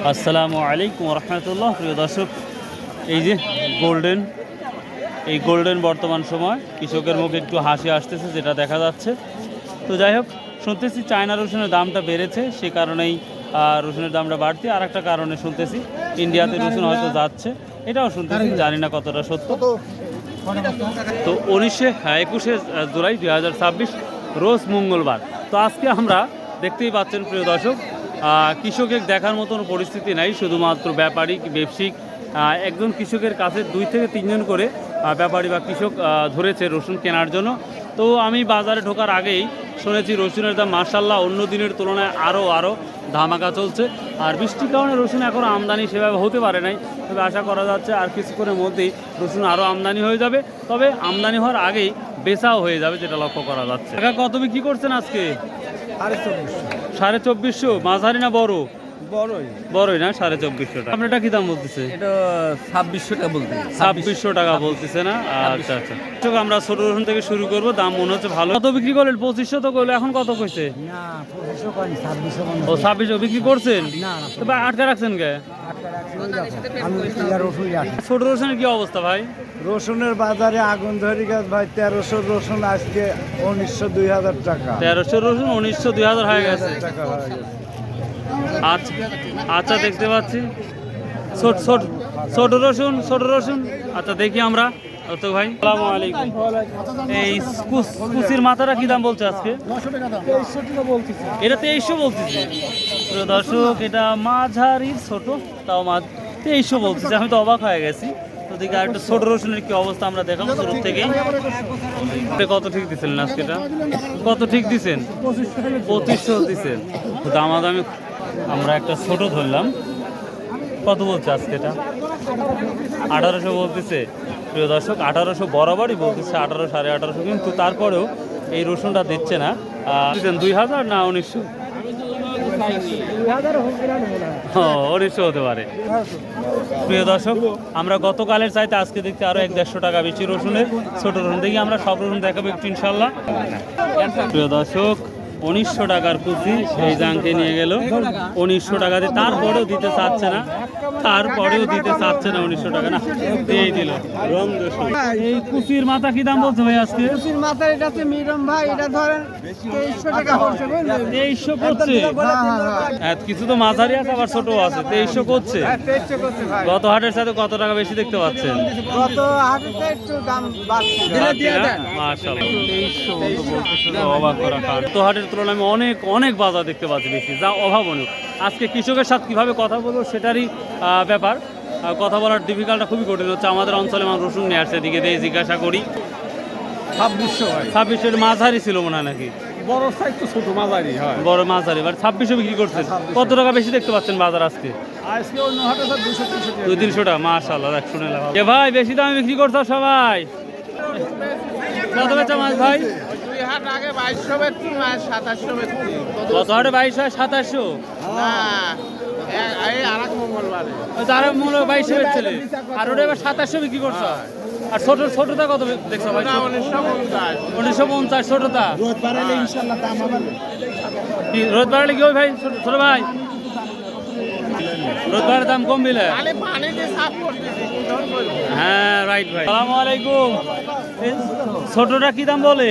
আসসালামু আলাইকুম রহমতুল্লাহ। প্রিয় দর্শক, এই যে গোল্ডেন, এই গোল্ডেন বর্তমান সময় কৃষকের মুখে একটু হাসি আসতেছে, যেটা দেখা যাচ্ছে। তো যাই হোক, শুনতেছি চায়না রসুনের দামটা বেড়েছে, সে কারণেই রসুনের দামটা বাড়তি। আর একটা কারণে শুনতেছি ইন্ডিয়াতে রসুন হয়তো যাচ্ছে, এটাও শুনতেছি, জানি না কতটা সত্য। তো 21শে জুলাই 2026 রোজ মঙ্গলবার। তো আজকে আমরা দেখতেই পাচ্ছেন প্রিয় দর্শক, কৃষকের দেখার মতন পরিস্থিতি নাই, শুধুমাত্র ব্যাপারী ব্যবসায়িক একজন কৃষকের কাছে 2 থেকে 3 জন করে ব্যাপারী বা কৃষক ধরেছে রসুন কেনার জন্য। তো আমি বাজারে ঢোকার আগেই শুনেছি রসুনের দাম মাশাআল্লাহ অন্য দিনের তুলনায় আরও ধামাকা চলছে। আর বৃষ্টির কারণে রসুন এখন আমদানি সেভাবে হতে পারে নাই, তবে আশা করা যাচ্ছে আর কিছুক্ষণের মধ্যেই রসুন আরও আমদানি হয়ে যাবে। তবে আমদানি হওয়ার আগেই বেচাও হয়ে যাবে, যেটা লক্ষ্য করা যাচ্ছে। টাকা কত বিক্রি করছেন আজকে? 2450। মাঝারি না বড়? বড়ই না, 2450 টাকা। আপনারটা কি দাম বলতেছে? এটা 2600 টাকা বলতে। 2600 টাকা বলতেছে না? আচ্ছা আচ্ছা, আমরা ছোট রসুন থেকে শুরু করবো। দাম মনে হচ্ছে ভালো। কত বিক্রি করলেন? 2500 তো করলো, এখন কত কইছে? না 2500 করেন, 2600 ও 2600 বিক্রি করছেন? না তবে আটকা রাখছেন কে? ছোট রসুনের কি অবস্থা ভাই? রসুনের বাজারে আগুন ধরে গেছে ভাই। 1300 রসুন আজকে 1900-2000 টাকা। 1300 রসুন 1900-2000 হয়ে গেছে। টাকা হয়ে গেছে। আচ্ছা আচ্ছা, দেখতে পাচ্ছি ছোট রসুন। আচ্ছা দেখি আমরা। তো ভাই আসসালামু আলাইকুম। এই কুচির মাথাটা কি দাম বলছে আজকে? এটা 2300 বলতেছে। প্রিয় দর্শক, এটা মাঝারি ছোট, তাও 2300 বলতেছে। আমি তো অবাক হয়ে গেছি। তো দেখি আর একটু ছোট রসুনের কি অবস্থা আমরা দেখাবো শুরু থেকেই। কত ঠিক দিচ্ছেন আজকে? এটা কত ঠিক দিচ্ছেন? 2500 দিচ্ছেন। দামাদামি আমরা একটা ছোট ধরলাম। কত বলছে আজকে? এটা 1800 বলতেছে। প্রিয় দর্শক, 1800 বরাবরই বলতেছে, 1800 1850, কিন্তু তারপরেও এই রসুনটা দিচ্ছে না। 2000 না 1900? 1900 হতে পারে। প্রিয় দর্শক, আমরা গতকালের চাইতে আজকে দেখতে আরো 150 টাকা বেশি রসুনের। ছোট রসুন দেখি আমরা সব রসুন দেখাবো একটু ইনশাল্লাহ। প্রিয় দর্শক, 1900 টাকার কুচি এই জাংকে নিয়ে গেল 1900 টাকা দিয়ে। তারপরেও দিতে চাচ্ছে না, 1900 টাকা না দিয়েই দিল। রং রসুন। এই কুচির মাথা কি দাম বলছে ভাই আজকে? কুচির মাথা এটাতে মিরম ভাই, এটা ধরেন 2300 টাকা হচ্ছে। 2300 করছে। হ্যাঁ, কিছু তো মাঝারি আছে, আবার ছোট আছে। 2300 করছে। 2300 করছে ভাই। গত হাটের সাথে কত টাকা বেশি দেখতে পাচ্ছেন? কত হাটেতে একটু দাম বাড়ছে। মাশাআল্লাহ 2300 বলতেছে। অবাক করা কারণ গত হাটের তুলনায় আমি অনেক বাজার দেখতে পাচ্ছি বেশি, যা অভাবনীয়। আজকে কৃষকের সাথে কিভাবে কথা বলবো সেটারই ব্যাপার। কথা বলার ডিফিকাল্টটা খুবই কঠিন হচ্ছে। আমাদের অঞ্চলে মানুষ রসুন নিয়ে আসছে, দিকে দিয়ে জিজ্ঞাসা করি। 2600 মাঝারি ছিল মনে হয় নাকি? বড় সাইজ তো ছোট মাঝারি হয়। বড় মাঝারি, বাট 2600 বিক্রি করছেন। কত টাকা বেশি দেখতে পাচ্ছেন বাজার আজকে? আজকে অন্য হাটে স্যার 200-300 টাকা। মাশাআল্লাহ, দেখ শুনে লাগা। এ ভাই, বেশি দামে বিক্রি করছো সবাই। কত বেচা মাছ ভাই? দুই হাট আগে 2200 বেচছি, মাছ 2700 বেচছি। কত হাটে 2200 2700? না এই আরেক মঙ্গলবারে। তারা মূল্য 2200 বেচছিলে, আর ওটা এবার 2700 বিক্রি করছো। আর ছোটটা কত দেখছো ভাই? 1950 ছোটটা। রোদ বাড়ালে ইনশাআল্লাহ দাম হবে। কি রোদ বাড়লে কি হয় ভাই? ছোট ভাই, রোদ বাড়লে দাম কম বিলে। পানি দিয়ে সাফ করতেছি। হ্যাঁ রাইট ভাই। আসসালামু আলাইকুম। ছোটটা কি দাম বলে?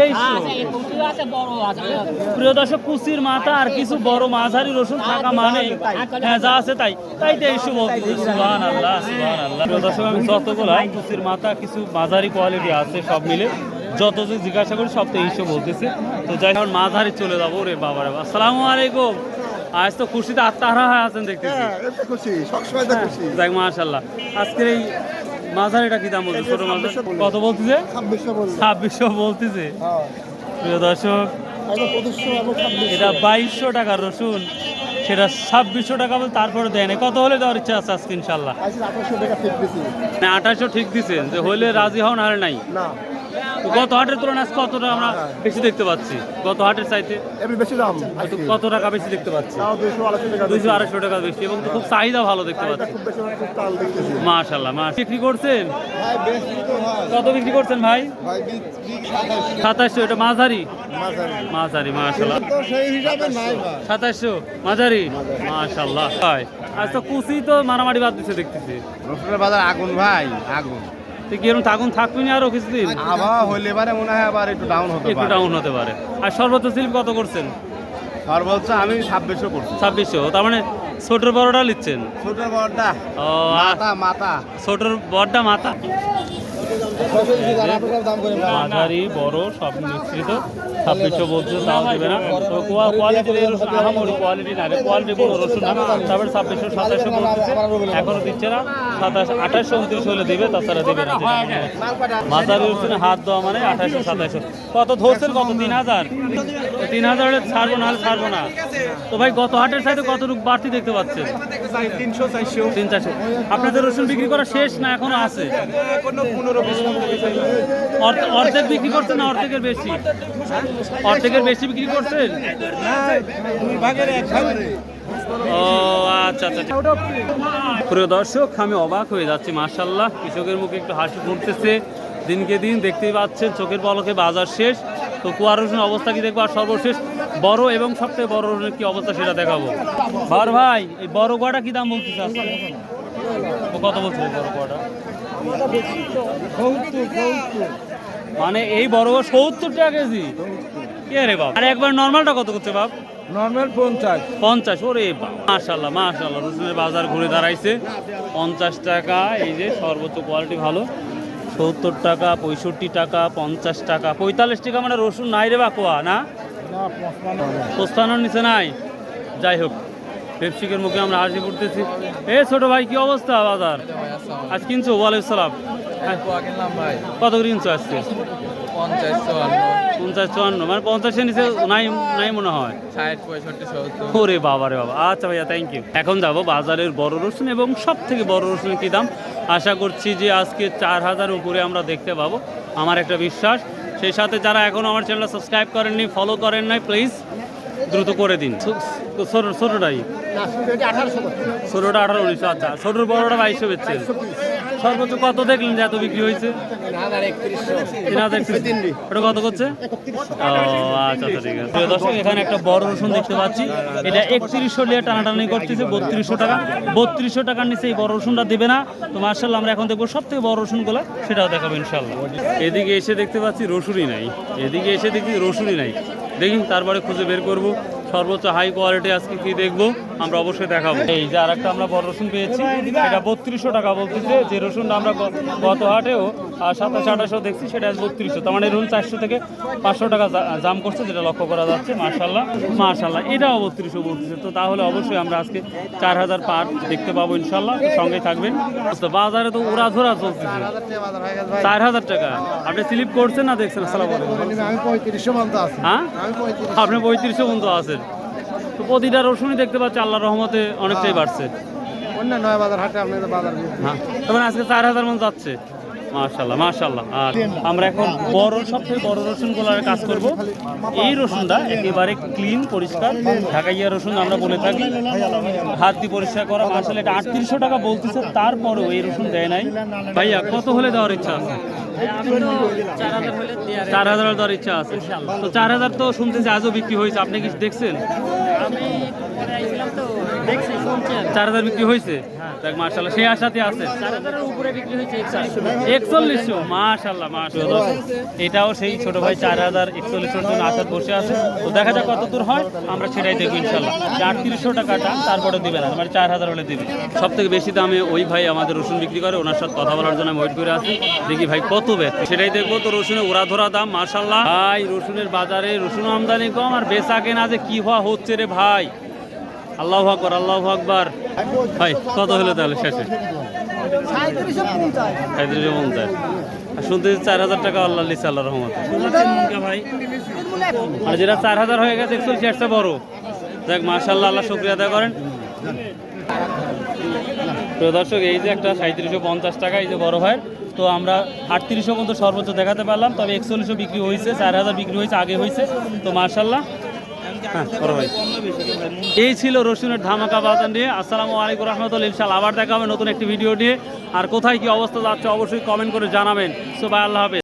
2300। প্রিয় দর্শক, কুচির মাথা আর কিছু বড় মাঝারি রসুন থাকা মানে হ্যাঁ যা আছে তাই 2300 বলতেছে। সুবহানাল্লাহ সুবহানাল্লাহ। প্রিয় দর্শক, আমি যতগুলো কুচির মাথা কিছু মাঝারি কোয়ালিটি আছে সব মিলে যত যে জিজ্ঞাসা করি সব 2300 বলতেছে। তো যাই হোক, মাঝারি চলে যাবো রে বাবা রে। আসসালামু আলাইকুম। আজ তো খুশিতে আত্মাহারা হয়ে আছেন দেখতেছি। যাক মাশাআল্লাহ। আজকের এই মাঝারিটা কি দাম বলছে? ছোট মাঝারি কত বলতেছে? 2600 বলতেছে। প্রিয় দর্শক, এটা 2200 টাকার রসুন, সেটা 2600 টাকা বলে তারপরে দেয় না। কত হলে দেওয়ার ইচ্ছা আছে আজকে ইনশাল্লাহ? 2800 ঠিক দিচ্ছেন, যে হইলে রাজি হন আর নাই। তো গত হাটের তুলনায় আজকে কতটা আমরা বেশি দেখতে পাচ্ছি গত হাটের চাইতে? এমনি বেশি দাম তো কত টাকা বেশি দেখতে পাচ্ছি? তাও 200-250 টাকা বেশি, এবং তো খুব চাহিদা ভালো দেখতে পাচ্ছি। খুব বেশি খুব তাল দেখতেছি মাশাআল্লাহ বিক্রি করছেন? ভাই বেশি তো হয় কত বিক্রি করছেন ভাই? ভাই 2700। এটা মাঝারি? মাঝারি মাঝারি মাশাআল্লাহ। তো সেই হিসাবে নাই ভাই 2700 মাঝারি মাশাআল্লাহ। ভাই আজ তো কুচি তো মারামারি বাদ দিচ্ছে দেখতেছি। রসুনের বাজার আগুন ভাই আগুন তো কি এরকম আগুন থাকবে না আরো কিছুদিন? আবহাওয়া হইলে পারে মনে হয় আবার একটু ডাউন হতে একটু পারে ডাউন হতে পারে। আর সর্বোচ্চ স্লিপ কত করছেন? সর্বোচ্চ আমি 2600 করছি 2600। তার মানে ছোটর বড়টা নিচ্ছেন? ছোট বড়টা ও মাথা মাথা ছোটর বড়টা মাথা। দাম করে মাঝারি বড় সব মিশ্রিত 2600 বলছে, তাও দেবে না। তো কোয়ালিটির এই রসুন আহামরি কোয়ালিটি না, কোয়ালিটি বড় রসুন না। তারপরে 2600-2700 বলতেছে, এখনো দিচ্ছে না। 2700-2800-2900 হলে দিবে, তাছাড়া দেবে না। মাঝারি রসুনে হাত দেওয়া মানে 2800-2700। কত ধরছেন? কত? 3000? 3000 হলে ছাড়বো, না হলে ছাড়বো না। তো ভাই গত হাটের সাথে কতটুকু বাড়তি দেখতে পাচ্ছেন? 300-400। আপনাদের রসুন বিক্রি করা শেষ না এখনো আছে? অর্ধেক বিক্রি করছেন না অর্ধেকের বেশি? অর্ধেকের বেশি বিক্রি করছেন? ও আচ্ছা আচ্ছা। প্রিয় দর্শক, আমি অবাক হয়ে যাচ্ছি। মাশাআল্লাহ, কৃষকের মুখে একটু হাসি ফুটতেছে দিনকে দিন। দেখতেই পাচ্ছেন চোখের পলকে বাজার শেষ। তো কুয়া রসুনের অবস্থা কি দেখবো, আর সর্বশেষ বড় এবং সবথেকে বড় রসুনের কি অবস্থা সেটা দেখাবো। ভাই এই বড় গোয়াটা কি দাম বলতেছে আজকে? কত বলছে বড় গোয়াটা? মানে এই বড় 70 টাকা কেজি? কে রে বাপ? আর একবার নর্মালটা কত করছে বাপ? নরমাল 50 ওরে বাপ, মাশাআল্লাহ মাশাআল্লাহ। রসুনের বাজার ঘুরে দাঁড়াইছে 50 টাকা। এই যে সর্বোচ্চ কোয়ালিটি ভালো 70 টাকা, 65 টাকা, 50 টাকা, 45 টাকা। মানে রসুন নাই রে বা কোয়া না, 55 নিচে নাই। যাই হোক, ব্যবসায়িকের মুখে আমরা হাসি ফুটতেছি। ছোট ভাই কি অবস্থা বাজার? আজ কিনছো? ওয়ালাইকুম সালাম। কত করে কিনছো আজকে? 50-54। মানে 50-এর নিচে নাই নাই মনে হয়। 60-65-70। ওরে বাবা রে বাবা। আচ্ছা ভাইয়া, থ্যাংক ইউ। এখন যাবো বাজারের বড় রসুন এবং সব থেকে বড় রসুনের কি দাম। আশা করছি যে আজকে 4000 উপরে আমরা দেখতে পাবো, আমার একটা বিশ্বাস। সেই সাথে যারা এখনও আমার চ্যানেলটা সাবস্ক্রাইব করেননি, ফলো করেন নাই, প্লিজ দ্রুত করে দিন। ছোটোটাই ছোটোটা 18-19। আচ্ছা, ছোটোর বড়োটা 2200 বেচছেন। সর্বোচ্চ কত দেখলেন যে এত বিক্রি হয়েছে? 3031। ওটা কত করছে? ও আচ্ছা আচ্ছা, ঠিক আছে। প্রিয় দর্শক, এখানে একটা বড় রসুন দেখতে পাচ্ছি। এটা 3100 লিয়ে টানাটানি করতেছে 3200 টাকা। 3200 টাকার নিচে এই বড় রসুনটা দেবে না। তো মার্শাল্লাহ, আমরা এখন দেখবো সব থেকে বড় রসুনগুলো, সেটাও দেখাবো ইনশাল্লাহ। এদিকে এসে দেখতে পাচ্ছি রসুনই নাই, এদিকে এসে দেখি রসুনই নাই। দেখি তারপরে খুঁজে বের করবো সর্বোচ্চ হাই কোয়ালিটি আজকে কি দেখবো, আমরা অবশ্যই দেখাবো। এই যে আর একটা আমরা বড় রসুন পেয়েছি, এটা 3200 টাকা বলতেছে। যে রসুনটা আমরা গত হাটেও 2700-2800 দেখছি, সেটা 3200। তার মানে রসুন 400 থেকে 500 টাকা দাম করছে, যেটা লক্ষ্য করা যাচ্ছে। মাশাআল্লাহ মাশাআল্লাহ, এটাও 3200 বলতেছে। তো তাহলে অবশ্যই আমরা আজকে 4000 পার দেখতে পাবো ইনশাল্লাহ। সঙ্গে থাকবেন। বাজারে তো ওড়াধরা চলতেছে 4000 টাকা। আপনি স্লিপ করছেন না দেখছেন? আসসালামু আলাইকুম। আমি 3500 পর্যন্ত আছি। হ্যাঁ, আপনি 3500 পর্যন্ত আছেন। তো প্রতিটা রসুনই দেখতে পাচ্ছি আল্লাহর রহমতে অনেকটাই বাড়ছে। অন্য নয় বাজার হাটে আপনাদের বাজার হ্যাঁ, তবে আজকে 4000 মন যাচ্ছে। মাশাআল্লাহ মাশাআল্লাহ। আর আমরা এখন বড় সবথেকে বড় রসুনগুলোর কাজ করব। এই রসুনটা একেবারে ক্লিন পরিষ্কার ঢাকাইয়া রসুন আমরা বলে থাকি, হাত দিয়ে পরিষ্কার করা। মাশাআল্লাহ, এটা 3800 টাকা বলতেছে, তারপরেও এই রসুন দেয় নাই। ভাইয়া কত হলে দেওয়ার ইচ্ছা আছে? 4000 দেওয়ার ইচ্ছা আছে। তো 4000 তো শুনতেছি আজও বিক্রি হয়েছে, আপনি কি দেখছেন? 4000 বিক্রি হয়েছে? দেখ মাশাআল্লাহ, সেই আশাতে আছে। 4100। মাশাআল্লাহ মাশাআল্লাহ, এটাও সেই ছোট ভাই 4041-4200 জন্য আশাত বসে আছে। তো দেখা যাক কত দূর হয়, আমরা সেটাই দেখবো ইনশাল্লাহ। 3800 টাকাটা তারপরে দিবে না, মানে 4000 হলে দিবে। সব থেকে বেশি দামে ওই ভাই আমাদের রসুন বিক্রি করে, ওনার সাথে কথা বলার জন্য আমি ওয়েট করে আছি। দেখি ভাই কত বেচ, সেটাই দেখবো। তো রসুনের ওড়াধরা দাম মাশাআল্লাহ। ভাই রসুনের বাজারে রসুন আমদানি কম, আর বেচা কেনা যে কি হওয়া হচ্ছে রে ভাই। আল্লাহু আকবার আল্লাহু আকবার। ভাই কত হলো তাহলে শেষে? 3750। আর শুনতে 4000 টাকা আল্লাহ লিসা, আল্লাহ রহমত। ভাই আর যেটা 4000 হয়ে গেছে 160টা বড়। দেখ মাশাআল্লাহ, আল্লাহ শুকরিয়া আদায় করেন। প্রিয় দর্শক, এই যে একটা 3750 টাকা, এই যে বড় ভাইয়ের তো আমরা 3800 পর্যন্ত সর্বোচ্চ দেখাতে পারলাম, তবে 4100 বিক্রি হয়েছে, 4000 বিক্রি হয়েছে, আগে হয়েছে। তো মার্শাল্লাহ, হ্যাঁ বড় ভাই, এই ছিল রসুনের ধামাকা বাজার নিয়ে। আসসালামু আলাইকুম রহমতুল্লাহ। ইনশাআল্লাহ আবার দেখা হবে নতুন একটি ভিডিও নিয়ে। আর কোথায় কি অবস্থা যাচ্ছে অবশ্যই কমেন্ট করে জানাবেন। সো ভাই, আল্লাহ হাফেজ।